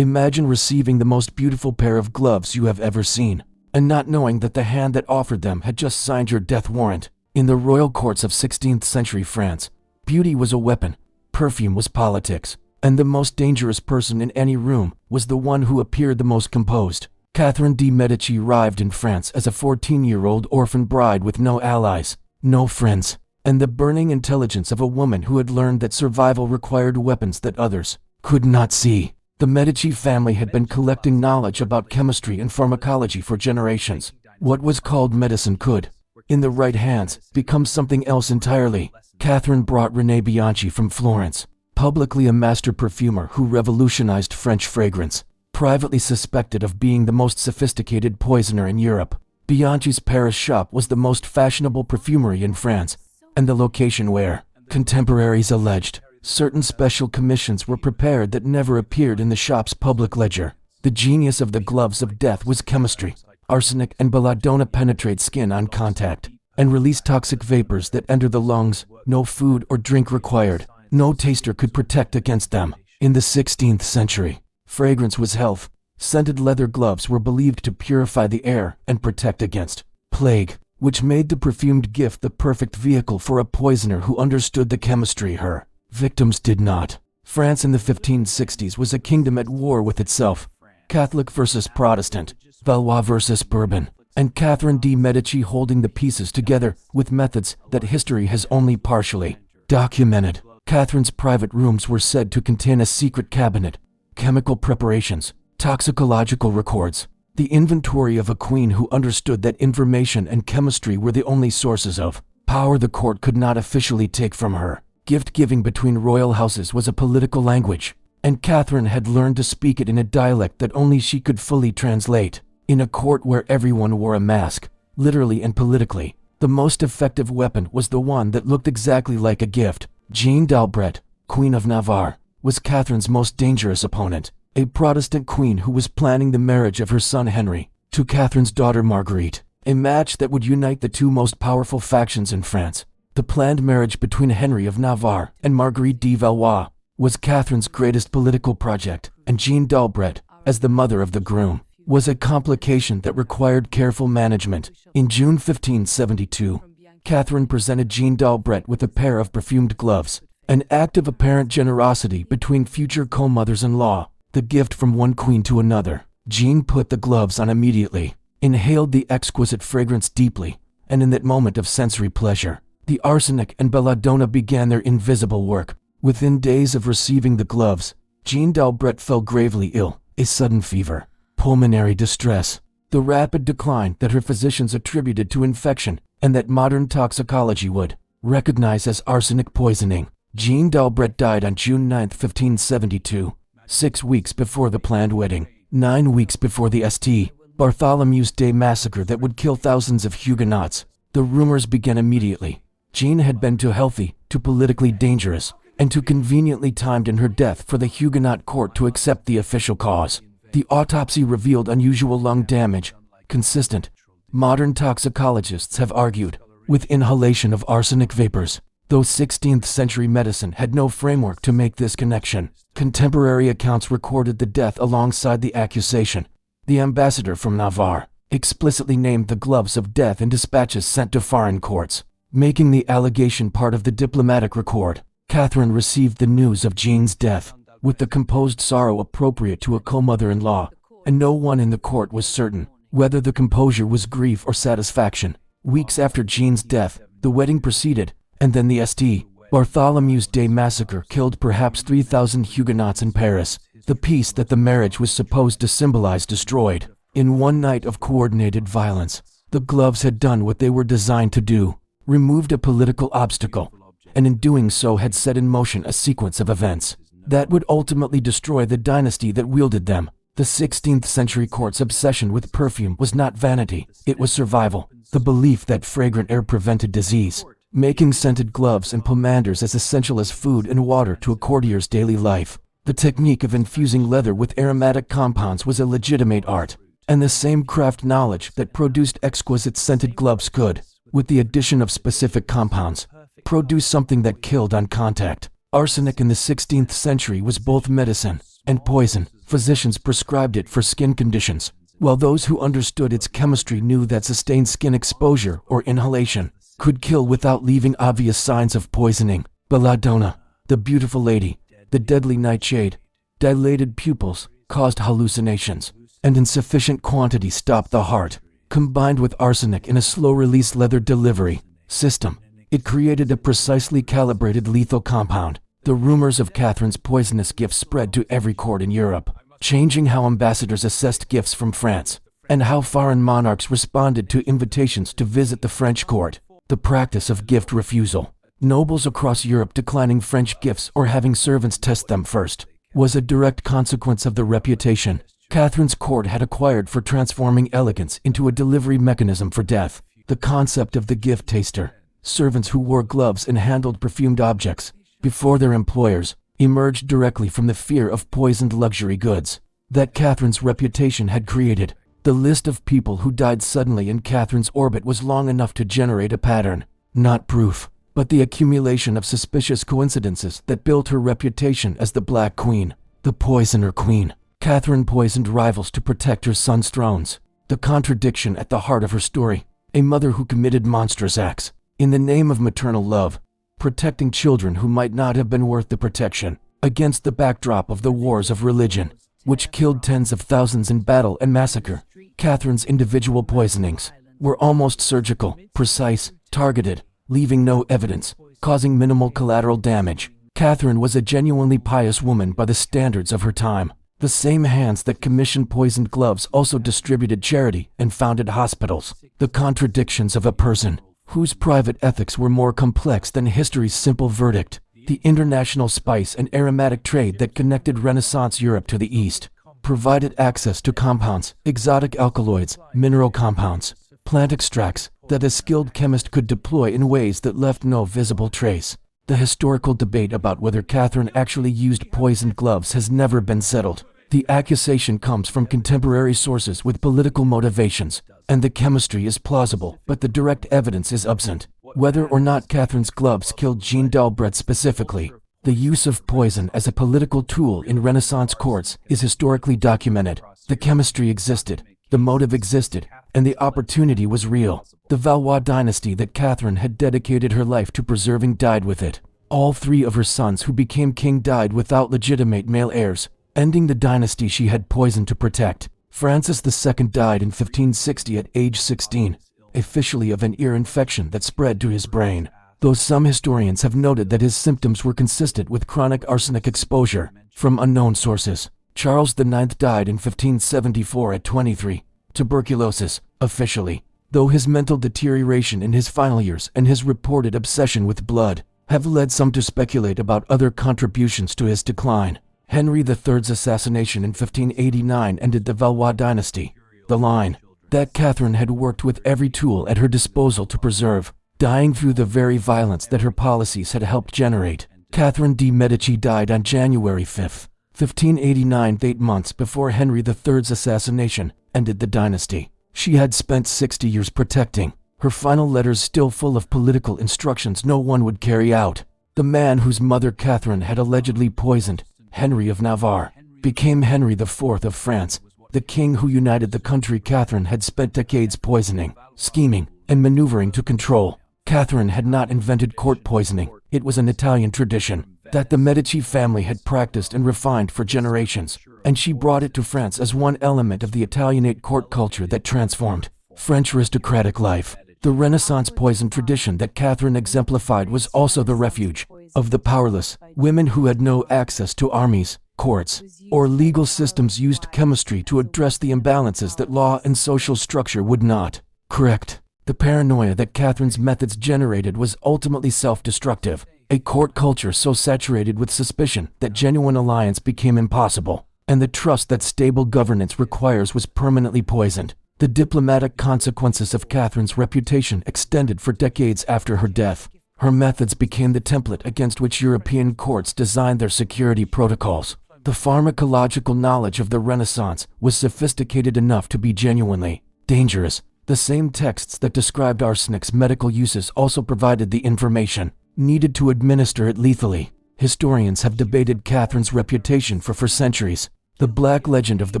Imagine receiving the most beautiful pair of gloves you have ever seen, and not knowing that the hand that offered them had just signed your death warrant. In the royal courts of 16th century France, beauty was a weapon, perfume was politics, and the most dangerous person in any room was the one who appeared the most composed. Catherine de Medici arrived in France as a 14-year-old orphan bride with no allies, no friends, and the burning intelligence of a woman who had learned that survival required weapons that others could not see. The Medici family had been collecting knowledge about chemistry and pharmacology for generations. What was called medicine could, in the right hands, become something else entirely. Catherine brought René Bianchi from Florence, publicly a master perfumer who revolutionized French fragrance, privately suspected of being the most sophisticated poisoner in Europe. Bianchi's Paris shop was the most fashionable perfumery in France, and the location where, contemporaries alleged, certain special commissions were prepared that never appeared in the shop's public ledger. The genius of the gloves of death was chemistry. Arsenic and belladonna penetrate skin on contact and release toxic vapors that enter the lungs. No food or drink required. No taster could protect against them. In the 16th century, fragrance was health. Scented leather gloves were believed to purify the air and protect against plague, which made the perfumed gift the perfect vehicle for a poisoner who understood the chemistry her victims did not. France in the 1560s was a kingdom at war with itself. Catholic versus Protestant, Valois versus Bourbon, and Catherine de Medici holding the pieces together with methods that history has only partially documented. Catherine's private rooms were said to contain a secret cabinet, chemical preparations, toxicological records, the inventory of a queen who understood that information and chemistry were the only sources of power the court could not officially take from her. Gift-giving between royal houses was a political language, and Catherine had learned to speak it in a dialect that only she could fully translate. In a court where everyone wore a mask, literally and politically, the most effective weapon was the one that looked exactly like a gift. Jeanne d'Albret, Queen of Navarre, was Catherine's most dangerous opponent, a Protestant queen who was planning the marriage of her son Henry to Catherine's daughter Marguerite, a match that would unite the two most powerful factions in France. The planned marriage between Henry of Navarre and Marguerite de Valois was Catherine's greatest political project, and Jeanne d'Albret, as the mother of the groom, was a complication that required careful management. In June 1572, Catherine presented Jeanne d'Albret with a pair of perfumed gloves, an act of apparent generosity between future co-mothers-in-law, the gift from one queen to another. Jeanne put the gloves on immediately, inhaled the exquisite fragrance deeply, and in that moment of sensory pleasure, the arsenic and belladonna began their invisible work. Within days of receiving the gloves, Jeanne d'Albret fell gravely ill, a sudden fever, pulmonary distress, the rapid decline that her physicians attributed to infection and that modern toxicology would recognize as arsenic poisoning. Jeanne d'Albret died on June 9, 1572, 6 weeks before the planned wedding, 9 weeks before the St. Bartholomew's Day massacre that would kill thousands of Huguenots. The rumors began immediately. Jeanne had been too healthy, too politically dangerous, and too conveniently timed in her death for the Huguenot court to accept the official cause. The autopsy revealed unusual lung damage, consistent, modern toxicologists have argued, with inhalation of arsenic vapors. Though 16th century medicine had no framework to make this connection, contemporary accounts recorded the death alongside the accusation. The ambassador from Navarre explicitly named the gloves of death in dispatches sent to foreign courts, making the allegation part of the diplomatic record. Catherine received the news of Jeanne's death with the composed sorrow appropriate to a co-mother-in-law, and no one in the court was certain whether the composure was grief or satisfaction. Weeks after Jeanne's death, the wedding proceeded, and then the St. Bartholomew's Day massacre killed perhaps 3,000 Huguenots in Paris. The peace that the marriage was supposed to symbolize destroyed. In one night of coordinated violence, the gloves had done what they were designed to do, removed a political obstacle, and in doing so had set in motion a sequence of events that would ultimately destroy the dynasty that wielded them. The 16th century court's obsession with perfume was not vanity, it was survival, the belief that fragrant air prevented disease, making scented gloves and pomanders as essential as food and water to a courtier's daily life. The technique of infusing leather with aromatic compounds was a legitimate art, and the same craft knowledge that produced exquisite scented gloves could, with the addition of specific compounds, produce something that killed on contact. Arsenic in the 16th century was both medicine and poison. Physicians prescribed it for skin conditions, while those who understood its chemistry knew that sustained skin exposure or inhalation could kill without leaving obvious signs of poisoning. Belladonna, the beautiful lady, the deadly nightshade, dilated pupils, caused hallucinations, and in sufficient quantity stopped the heart. Combined with arsenic in a slow-release leather delivery system, it created a precisely calibrated lethal compound. The rumors of Catherine's poisonous gifts spread to every court in Europe, changing how ambassadors assessed gifts from France, and how foreign monarchs responded to invitations to visit the French court. The practice of gift refusal, nobles across Europe declining French gifts or having servants test them first, was a direct consequence of the reputation Catherine's court had acquired for transforming elegance into a delivery mechanism for death. The concept of the gift taster, servants who wore gloves and handled perfumed objects before their employers, emerged directly from the fear of poisoned luxury goods that Catherine's reputation had created. The list of people who died suddenly in Catherine's orbit was long enough to generate a pattern, not proof, but the accumulation of suspicious coincidences that built her reputation as the Black Queen, the Poisoner Queen. Catherine poisoned rivals to protect her son's thrones. The contradiction at the heart of her story, a mother who committed monstrous acts in the name of maternal love, protecting children who might not have been worth the protection, against the backdrop of the wars of religion, which killed tens of thousands in battle and massacre. Catherine's individual poisonings were almost surgical, precise, targeted, leaving no evidence, causing minimal collateral damage. Catherine was a genuinely pious woman by the standards of her time. The same hands that commissioned poisoned gloves also distributed charity and founded hospitals. The contradictions of a person whose private ethics were more complex than history's simple verdict. The international spice and aromatic trade that connected Renaissance Europe to the East provided access to compounds, exotic alkaloids, mineral compounds, plant extracts that a skilled chemist could deploy in ways that left no visible trace. The historical debate about whether Catherine actually used poisoned gloves has never been settled. The accusation comes from contemporary sources with political motivations, and the chemistry is plausible, but the direct evidence is absent. Whether or not Catherine's gloves killed Jeanne d'Albret specifically, the use of poison as a political tool in Renaissance courts is historically documented. The chemistry existed, the motive existed, and the opportunity was real. The Valois dynasty that Catherine had dedicated her life to preserving died with it. All three of her sons who became king died without legitimate male heirs, ending the dynasty she had poisoned to protect. Francis II died in 1560 at age 16, officially of an ear infection that spread to his brain, though some historians have noted that his symptoms were consistent with chronic arsenic exposure from unknown sources. Charles IX died in 1574 at 23, tuberculosis, officially, though his mental deterioration in his final years and his reported obsession with blood have led some to speculate about other contributions to his decline. Henry III's assassination in 1589 ended the Valois dynasty, the line that Catherine had worked with every tool at her disposal to preserve, dying through the very violence that her policies had helped generate. Catherine de Medici died on January 5, 1589, 8 months before Henry III's assassination ended the dynasty. She had spent 60 years protecting, her final letters still full of political instructions no one would carry out. The man whose mother Catherine had allegedly poisoned, Henry of Navarre, became Henry IV of France, the king who united the country Catherine had spent decades poisoning, scheming, and maneuvering to control. Catherine had not invented court poisoning. It was an Italian tradition that the Medici family had practiced and refined for generations, and she brought it to France as one element of the Italianate court culture that transformed French aristocratic life. The Renaissance poison tradition that Catherine exemplified was also the refuge of the powerless. Women who had no access to armies, courts, or legal systems used chemistry to address the imbalances that law and social structure would not correct. The paranoia that Catherine's methods generated was ultimately self-destructive, a court culture so saturated with suspicion that genuine alliance became impossible, and the trust that stable governance requires was permanently poisoned. The diplomatic consequences of Catherine's reputation extended for decades after her death. Her methods became the template against which European courts designed their security protocols. The pharmacological knowledge of the Renaissance was sophisticated enough to be genuinely dangerous. The same texts that described arsenic's medical uses also provided the information needed to administer it lethally. Historians have debated Catherine's reputation for centuries. The black legend of the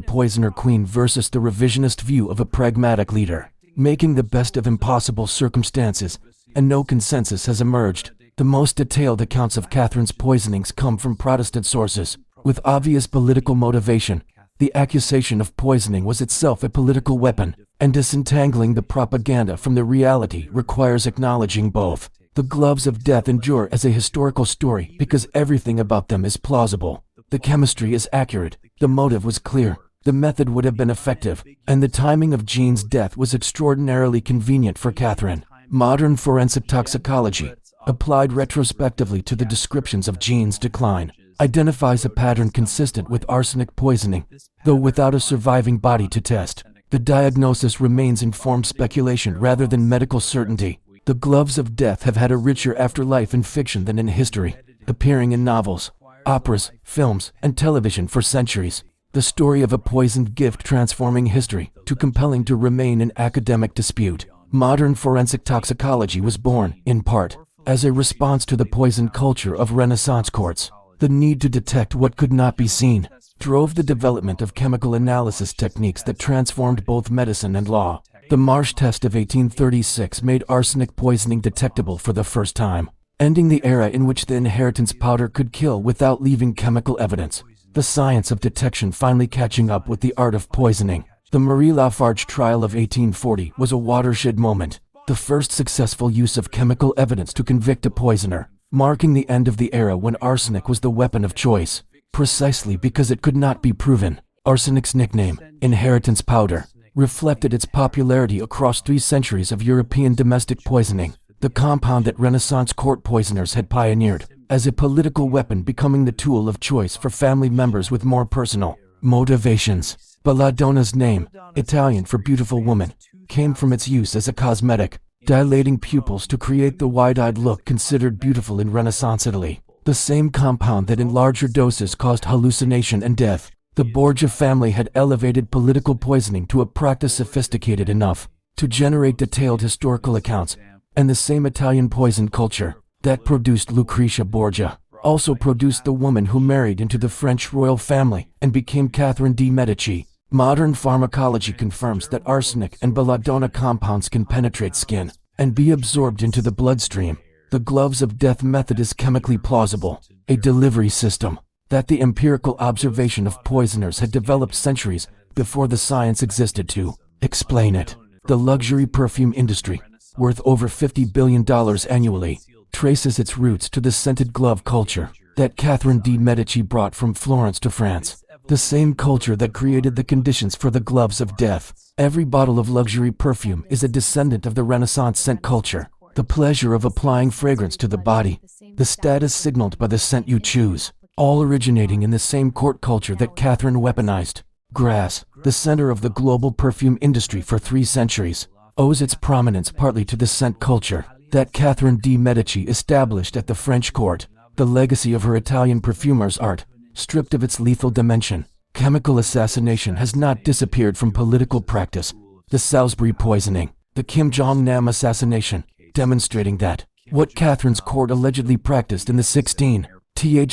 poisoner queen versus the revisionist view of a pragmatic leader, making the best of impossible circumstances, and no consensus has emerged. The most detailed accounts of Catherine's poisonings come from Protestant sources, with obvious political motivation. The accusation of poisoning was itself a political weapon, and disentangling the propaganda from the reality requires acknowledging both. The gloves of death endure as a historical story because everything about them is plausible. The chemistry is accurate, the motive was clear, the method would have been effective, and the timing of Jeanne's death was extraordinarily convenient for Catherine. Modern forensic toxicology, applied retrospectively to the descriptions of Jeanne's decline, identifies a pattern consistent with arsenic poisoning, though without a surviving body to test. The diagnosis remains informed speculation rather than medical certainty. The gloves of death have had a richer afterlife in fiction than in history, appearing in novels, operas, films, and television for centuries. The story of a poisoned gift transforming history, too compelling to remain an academic dispute. Modern forensic toxicology was born, in part, as a response to the poison culture of Renaissance courts. The need to detect what could not be seen drove the development of chemical analysis techniques that transformed both medicine and law. The Marsh test of 1836 made arsenic poisoning detectable for the first time, ending the era in which the inheritance powder could kill without leaving chemical evidence. The science of detection finally catching up with the art of poisoning. The Marie Lafarge trial of 1840 was a watershed moment, the first successful use of chemical evidence to convict a poisoner, marking the end of the era when arsenic was the weapon of choice, precisely because it could not be proven. Arsenic's nickname, inheritance powder, reflected its popularity across 3 centuries of European domestic poisoning, the compound that Renaissance court poisoners had pioneered, as a political weapon becoming the tool of choice for family members with more personal motivations. Belladonna's name, Italian for beautiful woman, came from its use as a cosmetic, dilating pupils to create the wide-eyed look considered beautiful in Renaissance Italy. The same compound that in larger doses caused hallucination and death. The Borgia family had elevated political poisoning to a practice sophisticated enough to generate detailed historical accounts, and the same Italian poison culture that produced Lucretia Borgia also produced the woman who married into the French royal family and became Catherine de Medici. Modern pharmacology confirms that arsenic and belladonna compounds can penetrate skin and be absorbed into the bloodstream. The gloves of death method is chemically plausible, a delivery system that the empirical observation of poisoners had developed centuries before the science existed to explain it. The luxury perfume industry, worth over $50 billion annually, traces its roots to the scented glove culture that Catherine de Medici brought from Florence to France, the same culture that created the conditions for the gloves of death. Every bottle of luxury perfume is a descendant of the Renaissance scent culture, the pleasure of applying fragrance to the body, the status signaled by the scent you choose, all originating in the same court culture that Catherine weaponized. Grasse, the center of the global perfume industry for 3 centuries, owes its prominence partly to the scent culture that Catherine de Medici established at the French court. The legacy of her Italian perfumer's art, stripped of its lethal dimension, chemical assassination, has not disappeared from political practice. The Salisbury poisoning, the Kim Jong-nam assassination, demonstrating that what Catherine's court allegedly practiced in the 16th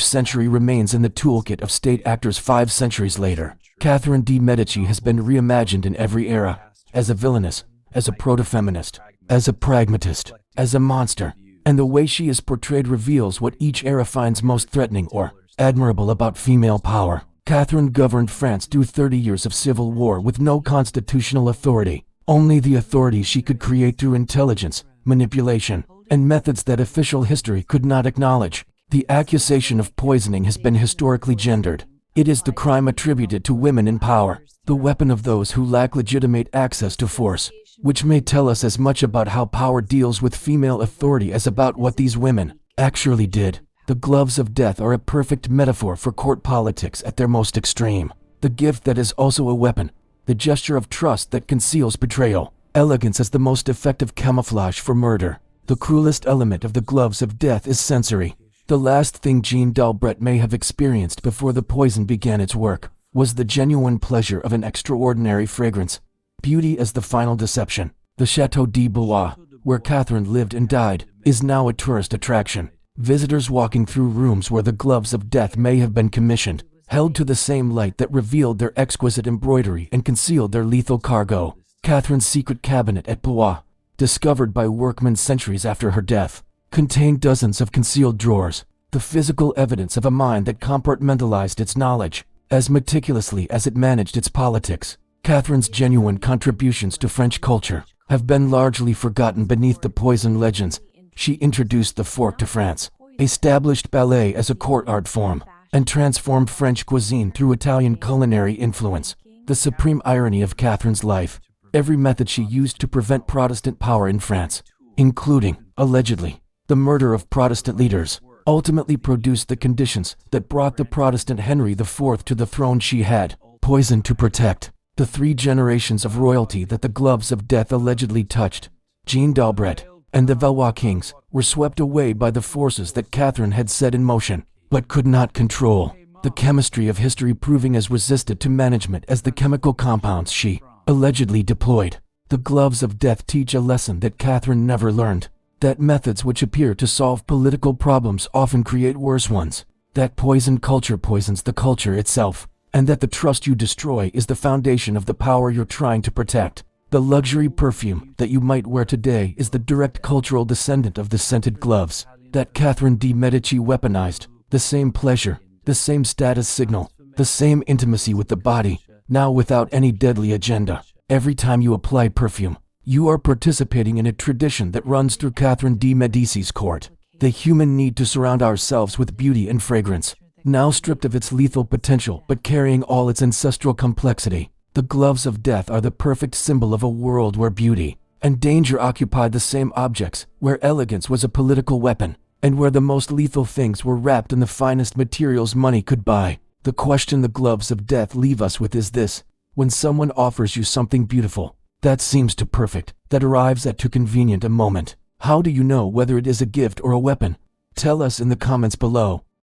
century remains in the toolkit of state actors 5 centuries later. Catherine de Medici has been reimagined in every era, as a villainess, as a proto-feminist, as a pragmatist, as a monster, and the way she is portrayed reveals what each era finds most threatening or admirable about female power. Catherine governed France through 30 years of civil war with no constitutional authority, only the authority she could create through intelligence, manipulation, and methods that official history could not acknowledge. The accusation of poisoning has been historically gendered. It is the crime attributed to women in power, the weapon of those who lack legitimate access to force, which may tell us as much about how power deals with female authority as about what these women actually did. The gloves of death are a perfect metaphor for court politics at their most extreme. The gift that is also a weapon, the gesture of trust that conceals betrayal. Elegance is the most effective camouflage for murder. The cruelest element of the gloves of death is sensory. The last thing Jeanne d'Albret may have experienced before the poison began its work was the genuine pleasure of an extraordinary fragrance. Beauty as the final deception. The Château de Valois, where Catherine lived and died, is now a tourist attraction. Visitors walking through rooms where the gloves of death may have been commissioned held to the same light that revealed their exquisite embroidery and concealed their lethal cargo. Catherine's secret cabinet at Valois, discovered by workmen centuries after her death, contained dozens of concealed drawers, the physical evidence of a mind that compartmentalized its knowledge as meticulously as it managed its politics. Catherine's genuine contributions to French culture have been largely forgotten beneath the poison legends. She introduced the fork to France, established ballet as a court art form, and transformed French cuisine through Italian culinary influence. The supreme irony of Catherine's life: every method she used to prevent Protestant power in France, including, allegedly, the murder of Protestant leaders, ultimately produced the conditions that brought the Protestant Henry IV to the throne. She had poisoned to protect the 3 generations of royalty that the gloves of death allegedly touched. Jeanne d'Albret and the Valois kings were swept away by the forces that Catherine had set in motion, but could not control. The chemistry of history proving as resistant to management as the chemical compounds she allegedly deployed. The gloves of death teach a lesson that Catherine never learned: that methods which appear to solve political problems often create worse ones, that poisoned culture poisons the culture itself, and that the trust you destroy is the foundation of the power you're trying to protect. The luxury perfume that you might wear today is the direct cultural descendant of the scented gloves that Catherine de Medici weaponized. The same pleasure, the same status signal, the same intimacy with the body, now without any deadly agenda. Every time you apply perfume, you are participating in a tradition that runs through Catherine de Medici's court. The human need to surround ourselves with beauty and fragrance, now stripped of its lethal potential but carrying all its ancestral complexity. The gloves of death are the perfect symbol of a world where beauty and danger occupied the same objects, where elegance was a political weapon, and where the most lethal things were wrapped in the finest materials money could buy. The question the gloves of death leave us with is this: when someone offers you something beautiful, that seems too perfect, that arrives at too convenient a moment, how do you know whether it is a gift or a weapon? Tell us in the comments below.